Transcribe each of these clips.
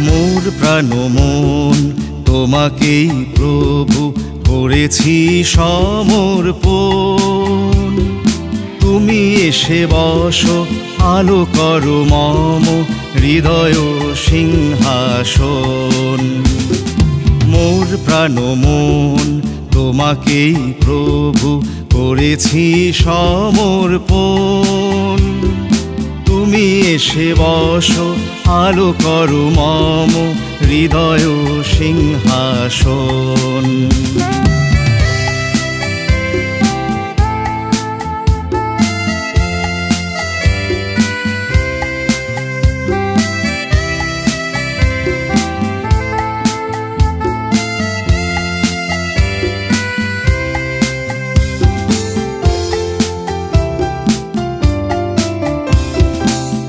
মোর প্রাণ মন তোমাকেই প্রভু করেছি সমর্পণ। তুমি এসে বসো, আলো করো মম হৃদয় সিংহাসন। মোর প্রাণ মন তোমাকেই প্রভু করেছি সমর্পণ। তুমি এসে বসো, আলো করো মম হৃদয় সিংহাসন।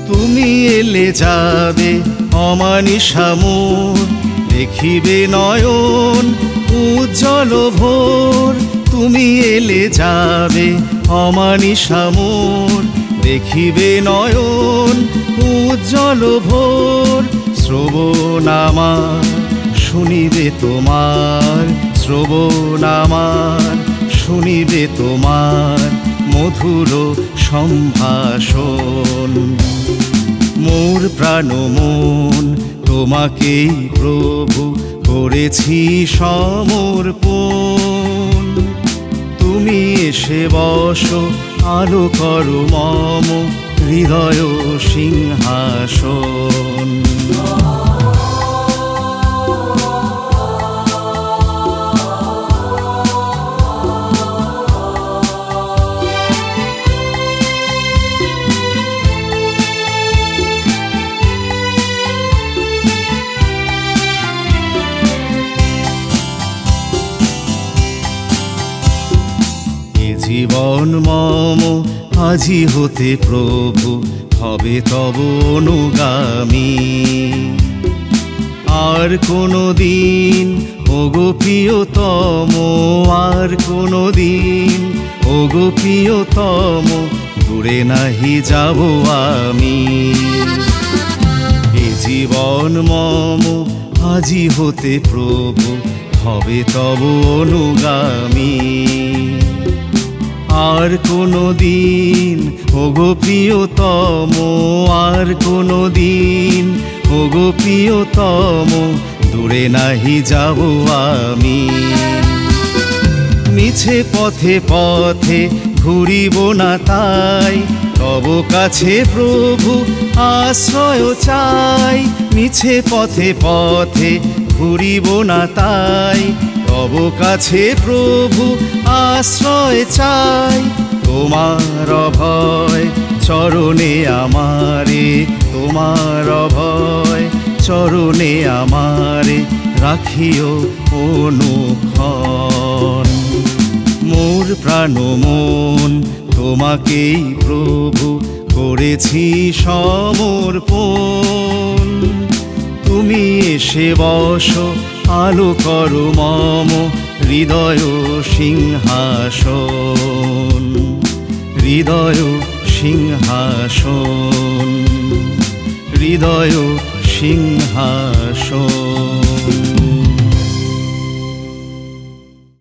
তুমি এলে যাবে অমানিশা মোর, দেখিবে নয়ন উজ্জ্বল ভোর। তুমি এলে যাবে অমানিশা মোর, দেখিবে নয়ন উজ্জ্বল ভোর। শ্রবণ আমার শুনিবে তোমার, শ্রবণ আমার শুনিবে তোমার মধুর সম্ভাষণ। মোর প্রাণ মন তোমাকেই প্রভু করেছি সমর্পণ। তুমি এসে বসো, আলো করো মম হৃদয় সিংহাসন। জীবন মম আজি হতে প্রভু হবে তব অনুগামী। আর কোনো দিন ওগো প্রিয়তম, আর কোনো দিন ওগো প্রিয়তম দূরে নাহি যাব আমি। এ জীবন মম আজি হতে প্রভু হবে তব অনুগামী। আর কোনো দিন ওগো প্রিয়তম, আর কোনো দিন ওগো প্রিয়তম দূরে নাহি যাব আমি। মিছে পথে পথে ঘুরিব না তাই, তব কাছে প্রভু আশ্রয় চাই। মিছে পথে পথে ঘুরিব না তাই, তব কাছে প্রভু আশ্রয় চাই। তোমার অভয় চরণে আমারে, তোমার অভয় চরণে আমারে রাখিও অনুক্ষণ। মোর প্রাণ মন তোমাকেই প্রভু করেছি সমর্পণ। তুমি এসে বসো, আলো করো মম হৃদয় সিংহাসন, হৃদয় সিংহাসন, হৃদয় সিংহাসন।